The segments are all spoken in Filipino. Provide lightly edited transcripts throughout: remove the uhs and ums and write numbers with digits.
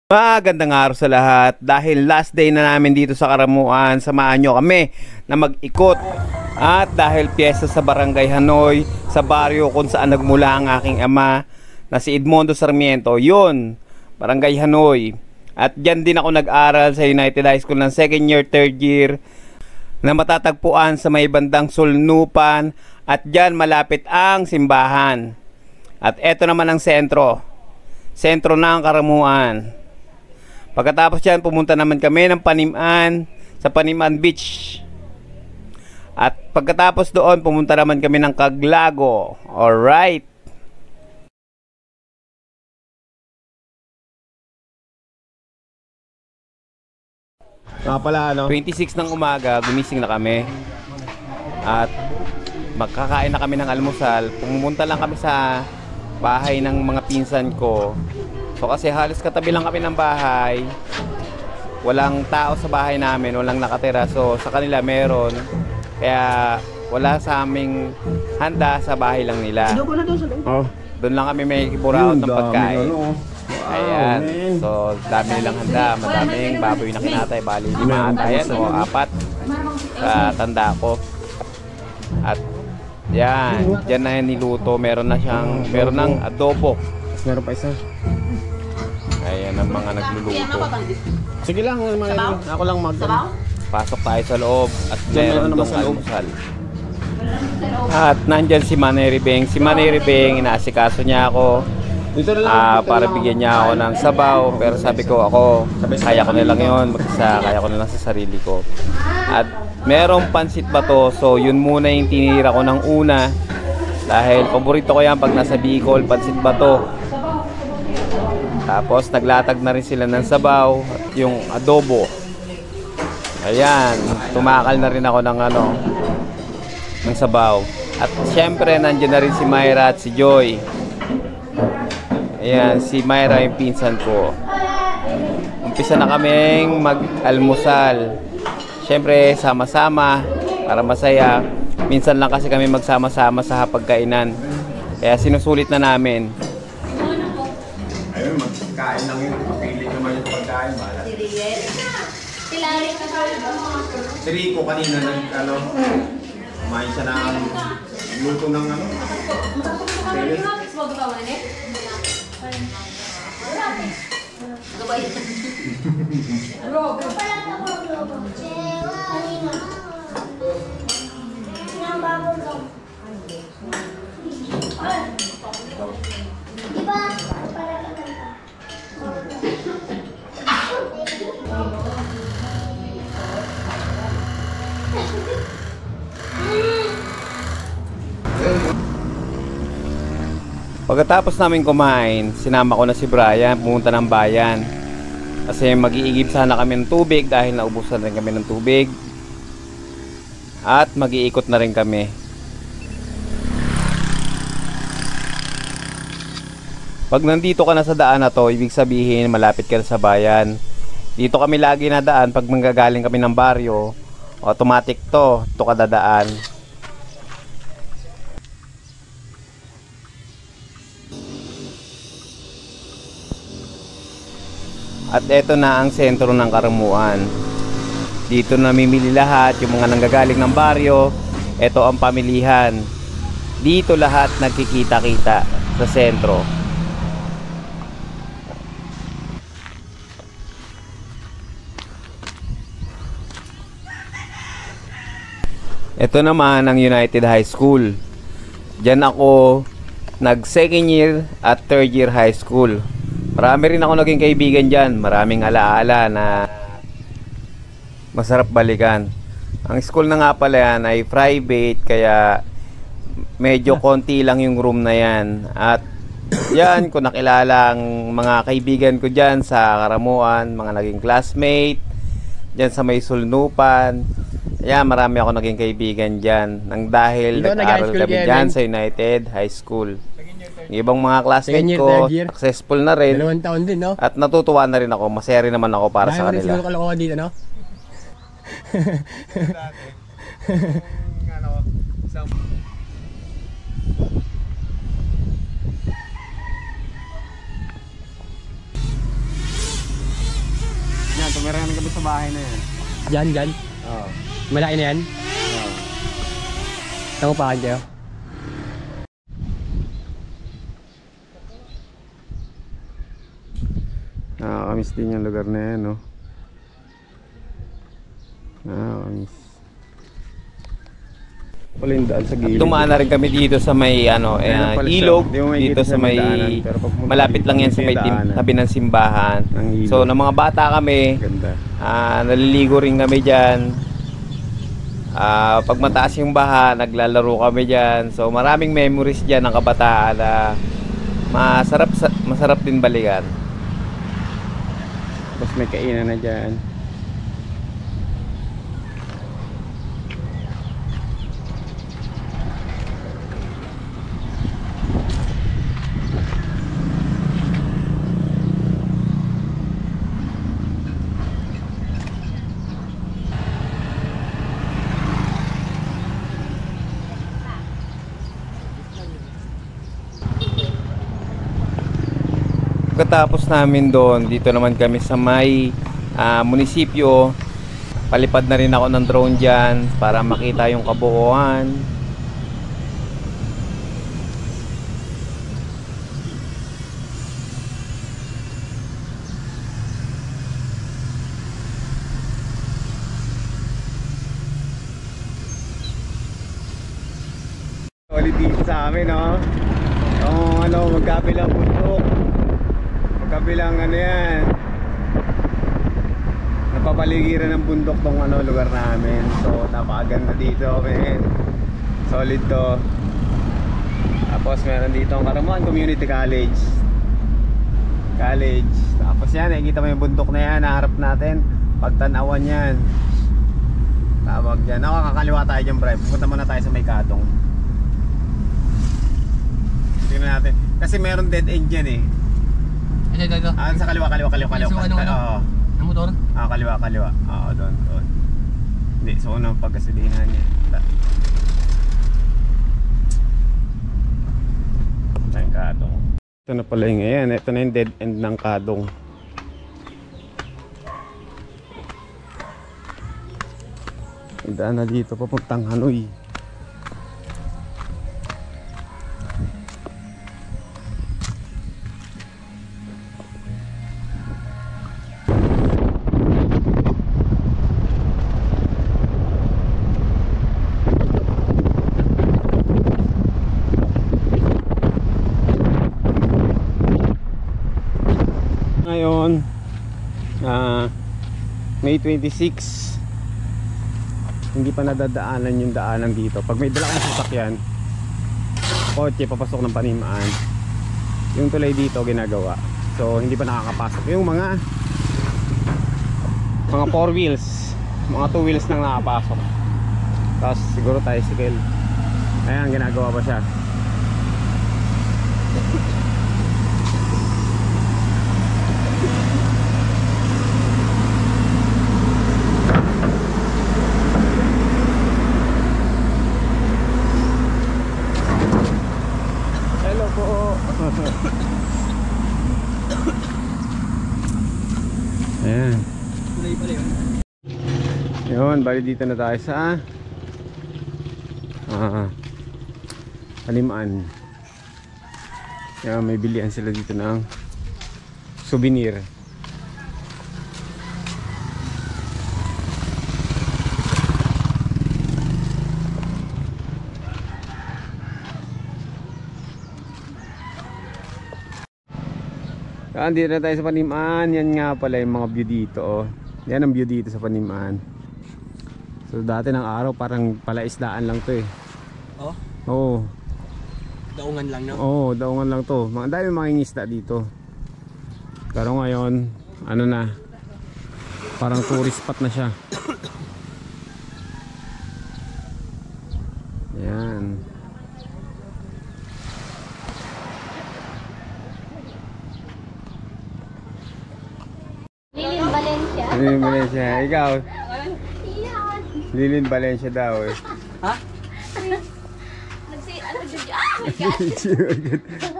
Magandang araw sa lahat. Dahil last day na namin dito sa Karamuan, samahan nyo kami na mag-ikot. At dahil piyesta sa Barangay Hanoy, sa baryo kung saan nagmula ang aking ama na si Edmondo Sarmiento, yun, Barangay Hanoy. At dyan din ako nag-aral sa United High School ng 2nd year, 3rd year, na matatagpuan sa may bandang Sulnupan. At dyan malapit ang simbahan. At eto naman ang sentro ng Karamuan. Pagkatapos yan, pumunta naman kami ng Paniman, sa Paniman Beach. At pagkatapos doon, pumunta naman kami ng Caglago. Alright. Pala, 26 ng umaga, gumising na kami. At magkakain na kami ng almusal. Pumunta lang kami sa bahay ng mga pinsan ko. So kasi halos katabi lang kami ng bahay. Walang tao sa bahay namin, walang nakatira. So sa kanila meron. Kaya wala sa aming handa, sa bahay lang nila. Doon lang kami may kiburaon ng pagkain. Ayan. So dami nilang handa. Madaming baboy na kinatay. Bali 5 ata yan o 4 sa tanda ko. At yan, dyan na yan niluto. Meron ng adobo. Meron pa isa. Ayan ang mga nagluluto. Sige lang, ako lang Pasok tayo sa loob at meron dong almusal. At nandyan si Manay Ribeng. Si Manay Ribeng, inaasikaso niya ako para bigyan niya ako ng sabaw. Pero sabi ko, ako kaya ko na lang yun mag-isa, kaya ko na lang sa sarili ko. At merong pansit bato. So yun muna yung tinira ko ng una, dahil paborito ko yan pag nasa Bicol, pansit bato. Tapos naglatag na rin sila ng sabaw at yung adobo. Ayan, tumakal na rin ako ng ng sabaw. At syempre nandiyan na rin si Myra at si Joy. Ayan, si Myra yung pinsan ko. Umpisa na kaming mag-almusal. Syempre sama-sama para masaya. Minsan lang kasi kami magsama-sama sa hapagkainan. Kaya sinusulit na namin. Ayun, magkain lang yun. Mapili naman yung pagkain. Si Rico kanina kumain siya ng luto ng Teles. Pagkatapos namin kumain, sinama ko na si Brian, pumunta ng bayan. Kasi mag-iigib sana kami ng tubig dahil naubusan rin kami ng tubig. At mag-iikot na rin kami. Pag nandito ka na sa daan na to, ibig sabihin malapit ka na sa bayan. Dito kami lagi nadaan pag manggagaling kami ng baryo. Automatic to ka dadaan. At eto na ang sentro ng Karamuan. Dito namimili lahat, yung mga nanggagaling ng baryo. Eto ang pamilihan. Dito lahat nagkikita-kita sa sentro. Ito naman ang United High School. Diyan ako nag 2nd year at 3rd year high school. Marami rin ako naging kaibigan dyan. Maraming alaala na masarap balikan. Ang school na nga pala yan ay private, kaya medyo konti lang yung room na yan. At yan, kung nakilala ang mga kaibigan ko dyan sa Karamuan, mga naging classmate dyan sa may Sulnupan. Yan, marami ako naging kaibigan dyan nang dahil nag-aral kami dyan sa United High School. Yung ibang mga classmate ko, successful na rin. 2 taon din, no? At natutuwa na rin ako. Masaya rin naman ako para sa kanila. Siguro kalokohan dito, no? namin kami sa bahay na yan. Dyan. Oo. Malaki na yan. Oo. Tama pa kayo. Nakakamiss din yung lugar na yan, no? Nakakamiss. Pala yung daan sa gilid. Dumaan na rin kami dito sa may ilog, dito sa may malapit lang yan sa may tabi ng simbahan. So ng mga bata kami, naliligo rin kami dyan. Pag mataas yung baha, naglalaro kami dyan. So maraming memories dyan ng kabataan na masarap din balikan. Tapos may kainan na dyan. Pagkatapos namin doon, dito naman kami sa may munisipyo. Palipad na rin ako ng drone dyan para makita yung kabuuan. Ulit dito sa amin, no? Yung magkabilang bundok. Kabilang yan, napapaligiran ng bundok tong lugar namin. So napakaganda dito, men. Solid to. Tapos meron dito ang Karamuan Community College. Tapos yan, nakikita mo yung bundok na yan, naharap natin. Pagtanawan yan. Tawag dyan. Kakaliwa tayo dyan, bro. Pupunta muna tayo sa may Kadong. Tingnan natin. Kasi meron dead end dyan eh. Go. Sa kaliwa. So, ano? Ang motor? Kaliwa. Oo, doon. Hindi, so unang pagkasilihan niya. Ito yung Kadong. Ito na pala yung ayan. Ito na yung dead end ng Kadong. Daan na dito papuntang Hanoi. Ngayon May 26, hindi pa nadadaanan yung daanan dito. Pag may dala kang sasakyan, kotse papasok ng Panimaan, yung tulay dito ginagawa, so hindi pa nakakapasok. Yung mga 4 wheels, mga 2 wheels nang nakapasok. Tapos siguro tricycle, ayan, ginagawa pa siya. Ayan. Yun, bali dito na tayo sa Panimaan. Ayan, may bilihan sila dito ng souvenir. Dito na tayo sa Panimaan. Yan nga pala yung mga view dito, oh. Yan ang view dito sa Panimaan. So dati ng araw parang palaisdaan lang to eh. Oh? Oo. Daungan lang, no? Oo, daungan lang to. Mga dami mangingisda dito. Pero ngayon, ano na, parang tourist spot na siya. Yan. Lilin Valencia. Lilin Valencia. Ikaw? Lilin Valencia daw eh. Ha?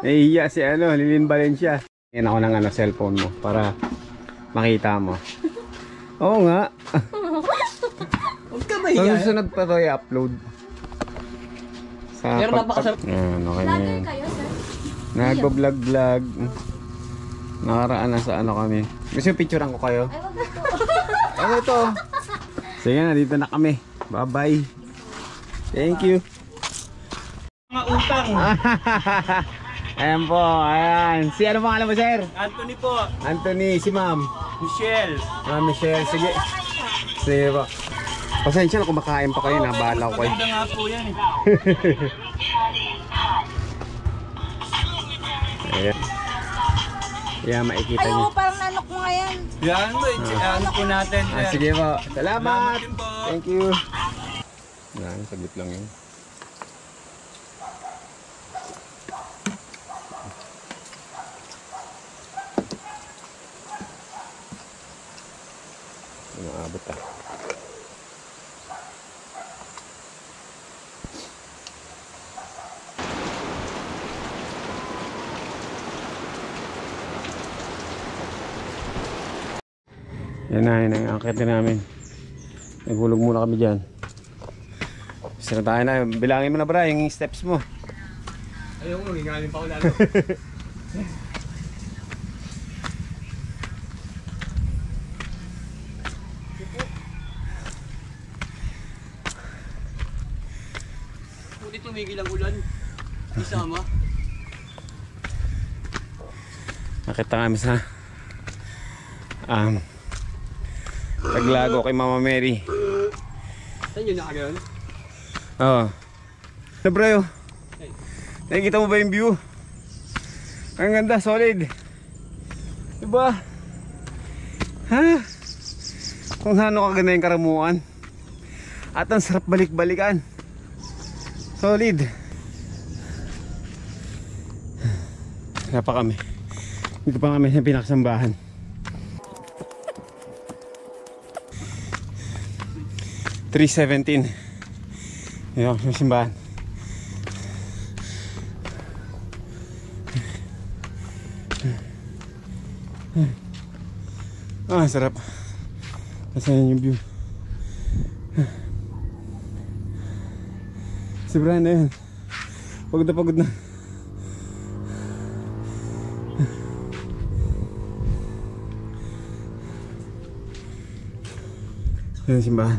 Nahihiya si Lilin Valencia. Yan ako ng cellphone mo para makita mo. Oo nga. Huwag ka Sa mahiya. susunod pa to i-upload. Sa Pero napakasarap. Ayan, okay na Vlogger yan. kayo, sir? Nagbo-vlog. Nakaraan na sa ano kami. Gusto yung picturean ko kayo? Ay, wag na po. Ano ito? Sige na, dito na kami. Bye-bye. Thank you. Mga utang. Ayan po, ayan. Si ano pangalan mo, sir? Anthony po. Anthony, si ma'am. Michelle. Michelle, sige. Sige po. Pasensya na kumakain pa kayo, nabala ko kayo. Maganda nga po yan eh. Ayan. Ayan, makikita Ay, niyo. oo, parang nanok mo ngayon. Yan mo, ano po natin. Sige po. Salamat. Salamat din po. Thank you. Yan, saglit lang yun. Umaabot ah. Yan na yung angkit na namin. Naghulog muna kami dyan. Sira tayo na. Bilangin mo na bra yung steps mo. Ayaw mo, hingalin pa ako lalo. Buti tumigil ang ulan. Isama. Nakita kami sa Taglago kay Mama Mary. Saan yun nakagayon? Oo. Ano bro? Nakikita mo ba yung view? Ang ganda, solid. Diba? Ha? Kung ano kaganda yung Karamuan. At ang sarap balik-balikan. Solid. Kaya pa kami. Dito pa kami sa pinakasambahan. $3.17. Yun, yung simbahan. Sarap. Nasaan yung view. Si Brian na yun. Pagod na pagod na. Yan yung simbahan.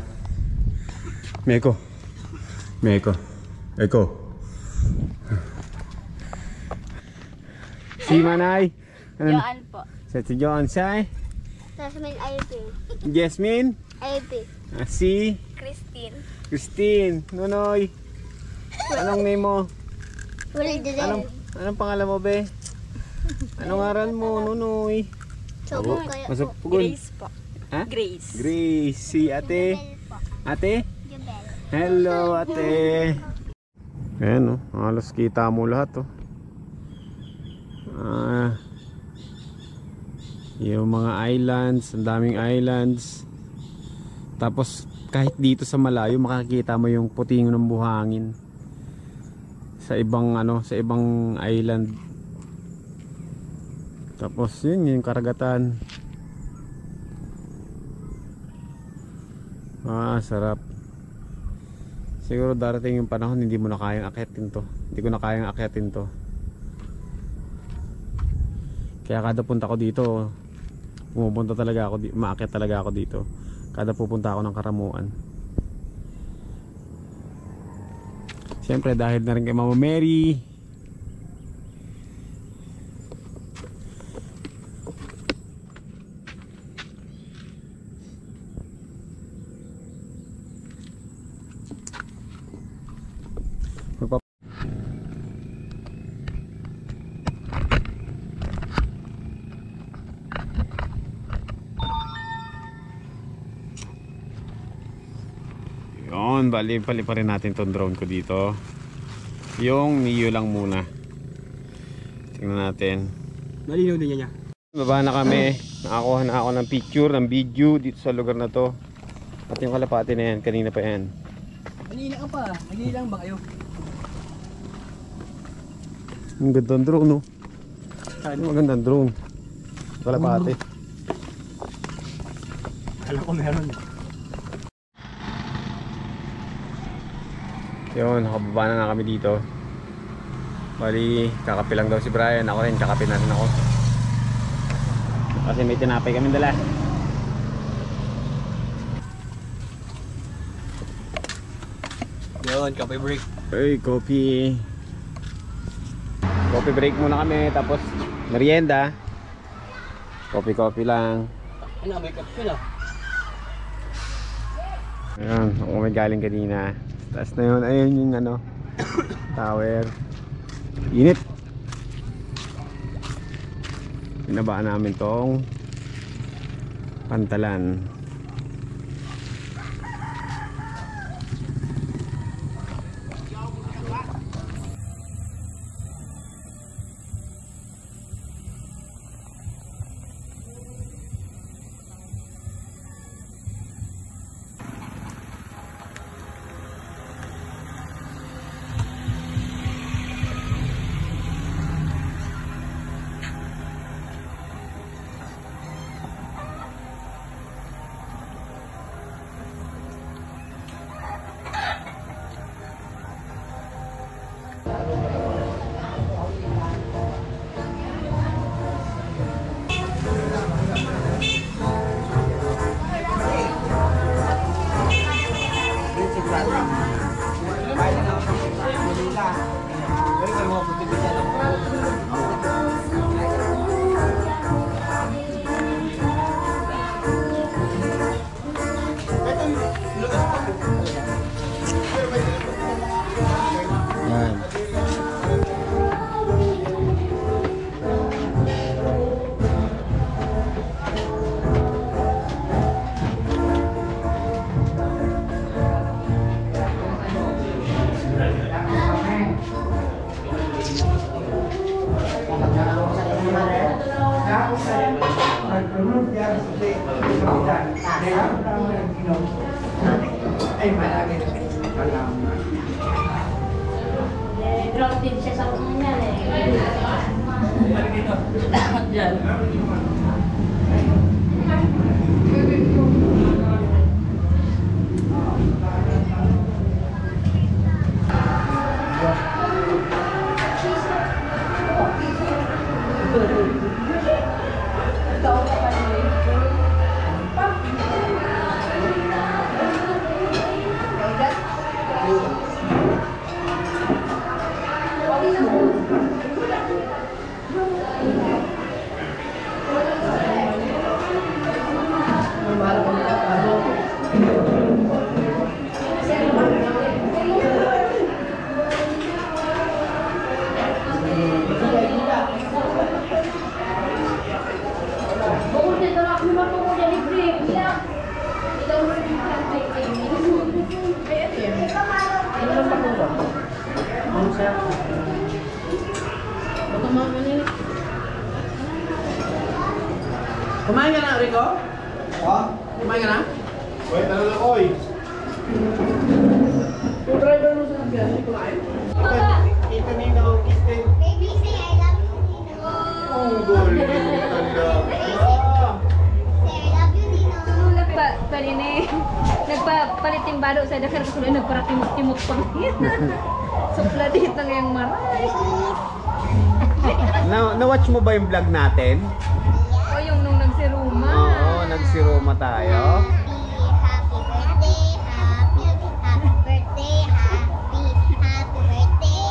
Meko. Eko. Si Manay. Yoan po. Si John Sai. Jasmine IP. Jasmine. IP. Si Christine. Christine. Nunoy. Anong name mo? Anong pangalan mo, be? Anong aral mo, Nunoy? Sobo kayo po. Masapugol. Grace po. Ha? Grace. Grace. Si ate. Ate? Jubel. Hello, ate. Ayan, oh. Halos kita mo lahat, oh. Yung mga islands, ang daming islands. Tapos kahit dito sa malayo makakita mo yung puting ng buhangin sa ibang sa ibang island. Tapos yun yung karagatan. Sarap. Siguro darating yung panahon hindi mo na kayang akyatin to. Hindi ko na kayang akyatin to. Kaya kada punta ko dito, pumupunta talaga ako, maakyat talaga ako dito. Kada pupunta ako ng Karamuan. Siyempre dahil na rin kay Mama Mary. Yun, bali pa rin natin tong drone ko dito. Yung Neo lang muna. Tingnan natin. Malinaw din niya. Baba na kami. Nakakuha na ako ng picture, ng video dito sa lugar na to. At yung kalapati na yan, kanina pa yan. Malina ka pa. Malina lang ba kayo? Ang gandang drone, no? Ang magandang drone. Kalapati. Alam ko meron. Yun, nakababa na nga kami dito. Bali, kakape lang daw si Brian. Ako rin, kakape na rin ako. Kasi may tinapay kami dala. Yun, coffee break. Hey, coffee. Coffee break muna kami, tapos merienda. Coffee lang. Ano, may kape na. Ayan, ako may galing kanina. Taas na yun, ayun yung ano, tower. Init. Pinabaan namin tong Pantalan. Drop din siya sa kanya eh. Kumain ka na, Rico? Ha? Kumain ka na? Uy, tara na, oy! Yung driver mo sa nagbiyan, hindi kumain? Kita Nino, Kristen. Baby, say I love you, Nino. Ang galing talaga. Say I love you, Nino. Nagpapalit yung balo sa dakar kasi nagparatimot-timot pa rin. Supla dito ngayong maray. Na-watch mo ba yung vlog natin? O yung nung nagsiruma. Oo, nagsiroma tayo. Happy birthday, happy birthday, happy birthday.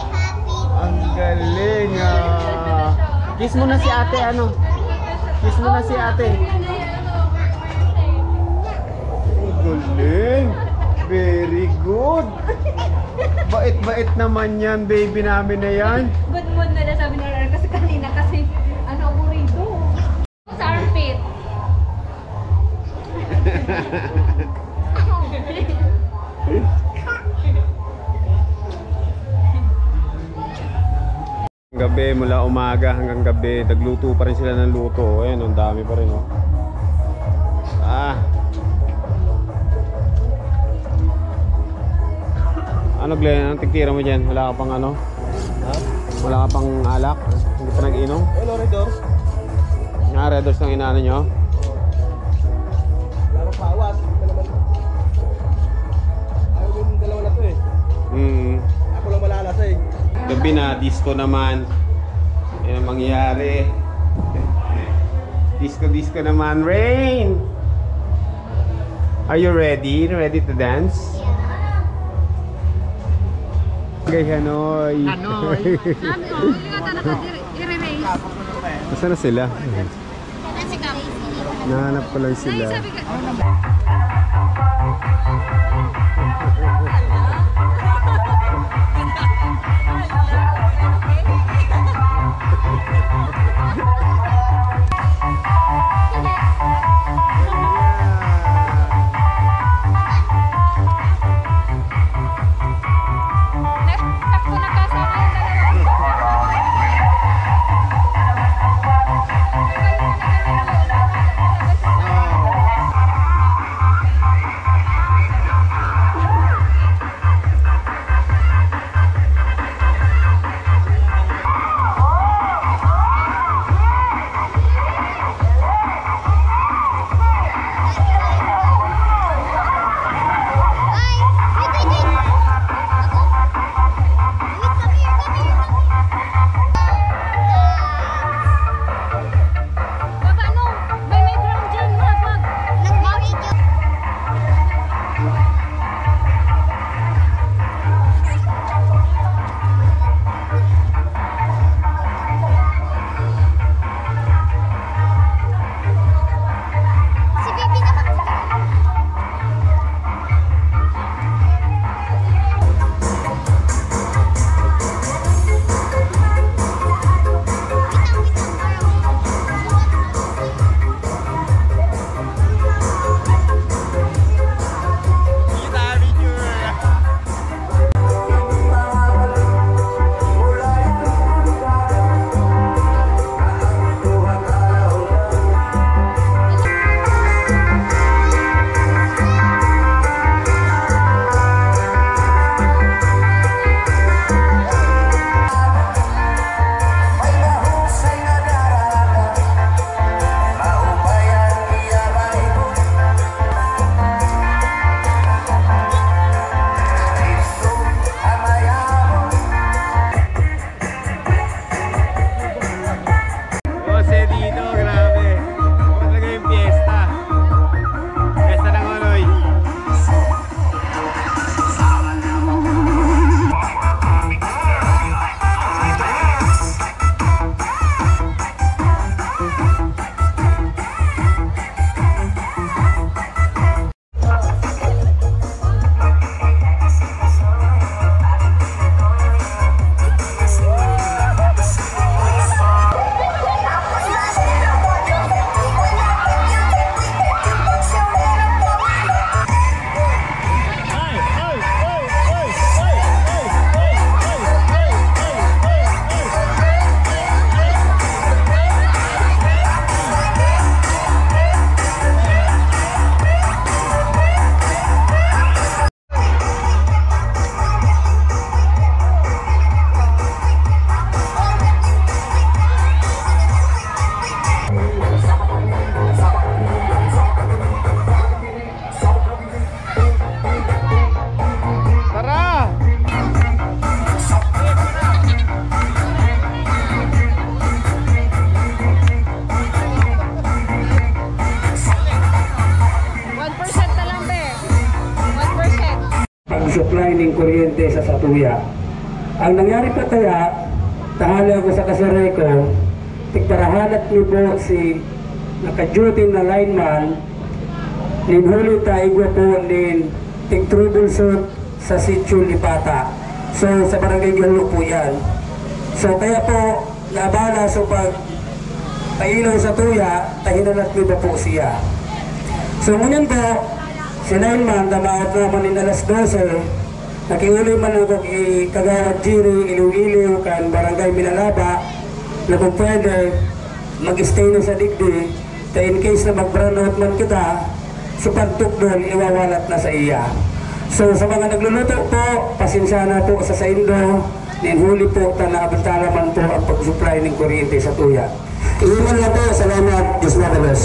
Ang galing ah. Kiss mo na si ate, ano? Kiss mo na si ate. Galing. Very good. Bait-bait naman yan, baby namin na yan. Good mood na sabi ni Rara kasi kanina kasi ano ako rito. Sa armpit. Gabi, mula umaga hanggang gabi, nagluto pa rin sila ng luto. Ayan, ang dami pa rin, oh. Ano, Glenn? Anong tigtira mo dyan? Wala ka pang ano? Ha? Wala ka pang alak? Hindi pa nag-inom? Hello, Redors. Nga, Red Doors ng inaano nyo? Laro pa gabi na, disco naman. Yan ang mangyayari. Disco naman. Rain! Are you ready? Ready to dance? Gay Hanoy. Sabi ko, huli ka talaga i-erase. Nasaan na sila? Kasi kami. Nahanap ko lang sila. Sabi ka, sakto nakasama yung supply ng kuryente sa Satuya. Ang nangyari pa kaya, tahali ako sa kasare ko, tigparahanap niyo po si naka-duty na lineman, ninhuli tayo po din tig-troubleshoot sa sitio Lipata. So sa barangay Galo po yan. So kaya po, naabala so pag pailaw sa tuya, tahinalat niyo ba po siya. So ngunyan po, si lineman, damaot naman in alas 12, nakiuli man ako kay Kagawad Jiri, Iloilo, kan Barangay Minalaba, na kung pwede, mag-stay na sa digdi, ta in case na mag-brownout man kita, so pagtuk doon, iwawalat na sa iya. So sa mga nagluluto po, pasensya na po sa saindo, ninhuli po, naabantala man po ang pag-supply ng kuryente sa tuya. Iwan na po, salamat, Diyos na kalos.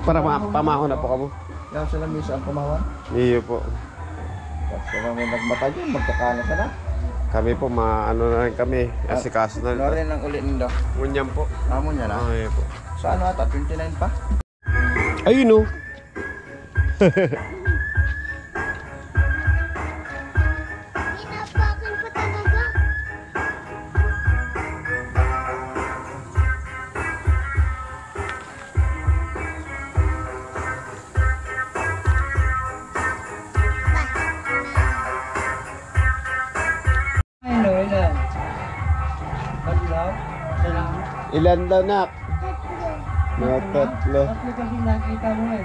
Para pamaho na po kamo. Yan sila misa ang kumawan. Iyo po. Tapos kung may nagmata dyan, magkakana sana. Kami po, ano na rin kami. Asikaso na rin. Ano rin ang ulit nindo? Ngunyam po. Amo niya na. Ay po. Sa ano ata, 29 pa? Ayun o. Inapakan pa talaga. Ano, ilan? Tatlo? Ilan daw nak? Mga tatlo. Tatlo kasi nakita mo eh.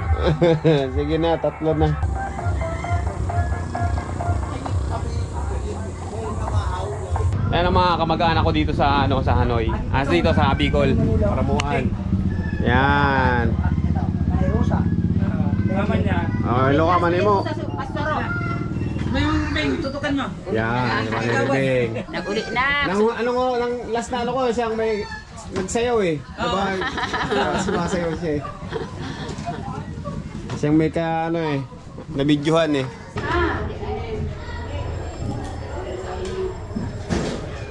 Sige na, tatlo na. Ayan ang mga kamag-anak ko dito sa sa Hanoi. Dito sa Bicol, Karamuan. Yan. Ay, Rosa. Mama niya. Oh, hello ka manimo. May yung bing, tutukan mo. Yan, manibig. Nag-uli na. Nang last na ko, siyang may nagsayaw eh. Diba? Sumasayaw siya eh. Siyang may nabidyohan eh.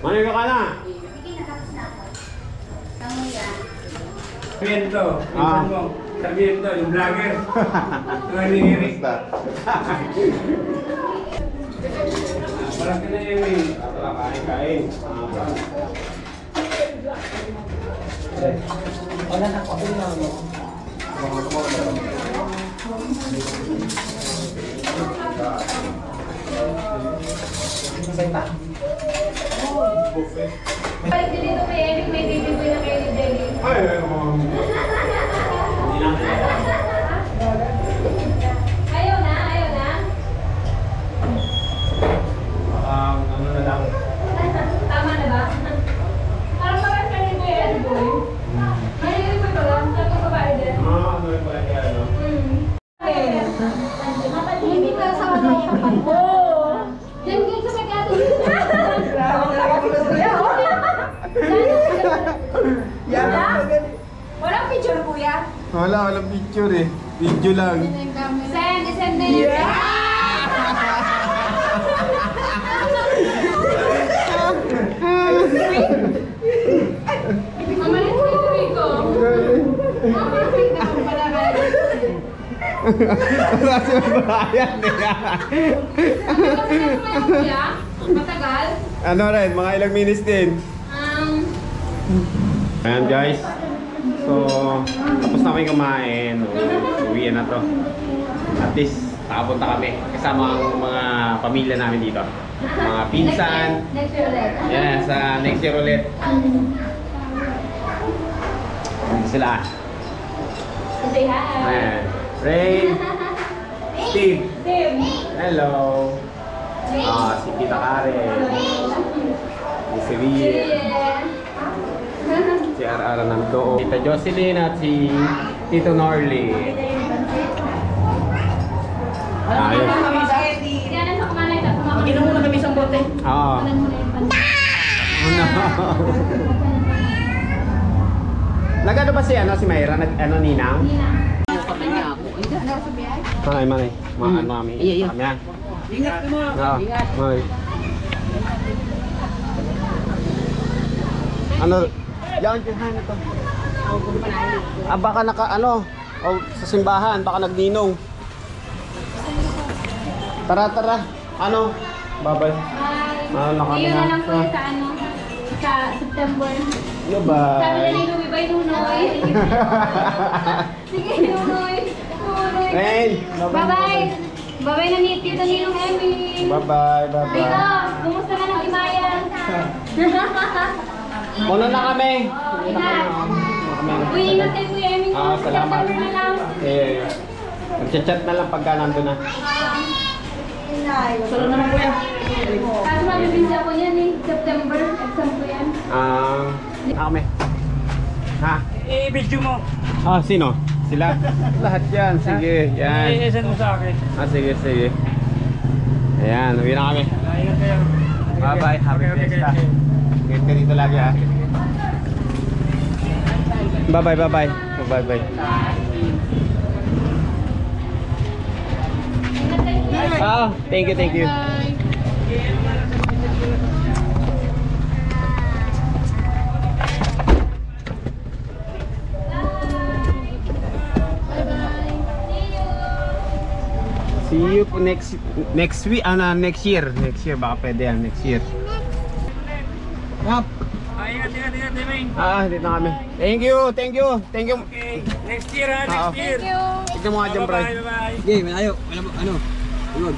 Manibig ka na? Sarmiento, minsan mo. Sarmiento, yung vlogger. Yung Eric. Parang ka na Eric. Kain. Wala na, kapil na ako. Masay pa. Balik din dito kay Eric, may baby boy na kay Jelly. Ayaw na, ayaw na. Ano na lang. Tama na ba? Parang kay Eric boy. Ay, Eric boy pala. Sabi ko babae din. Ano yung pala kaya, no? Hindi ka sa wala yung pagbo. Yan din sa pagkato. Walang picture, kuya. Walang picture eh. Video lang. Send na yun. Mamalit ko yung Rico. Mamalit ko pala kayo. Kasi mabayan nila. Kuya, matagal. Ano rin, mga ilang minutes din. Ayan guys. So, tapos na kami kumain. Uwi na to. At least, nakapunta kami. Kasama ang mga pamilya namin dito. Mga pinsan. Next year ulit. Yan, sa next year ulit. Dito sila. Say hi. Ayan. Ray. Steve. Tim. Hello. Si Tita Karen. Si Rie. Si Ara nando. Tita Jocelyn at si Tito Norley. Ayos. Kaya nasa kumanay ka. Inom muna kami isang bote. Oo. Kumanan mo na yung pansin. Nagano ba si Mayra? Ninang? Nina. Manay. Ano kami? Iyo. Kami yan. Ingat mo. Ingat. Ano? Yan, tinhan ito. Baka sa simbahan, baka nagninong. Tara. Ano? Bye-bye. Bye. Iyo na lang po sa sa September. Bye-bye. Sabi na ni Ruby, bye Nunoy. Sige, Nunoy. Rain. Bye-bye. Bye-bye na ni Tito Ninong Emmy. Bye-bye. Tito, kumusta na ng Imayan? Muna na kami. Ingat. Uy, ingat kayo Kuya Emmy. Salamat. September na lang. Mag-chat na lang pagka nandun na. Salo naman kuya. Kaso mabibinsa ko yan eh. September, exam ko yan. Kami. Ha? I-video mo. Sino? Sila? Lahat yan. Sige. Yan. I-send mo sa akin. Sige. Ayan. Uwi na kami. Ingat kayo. Bye-bye. Happy Okay, Fiesta. okay. Ingat ka dito lagi ha. Bye-bye. Ah, thank you, thank you. See you po next week, next year baka pwede yan, next year. Yap. Ingat, Deming. Dito na kami. Thank you. Okay, next year ha, next year. Tignan mo nga dyan, Bray. Bye-bye. Okay, malayo. Ano? Tulog.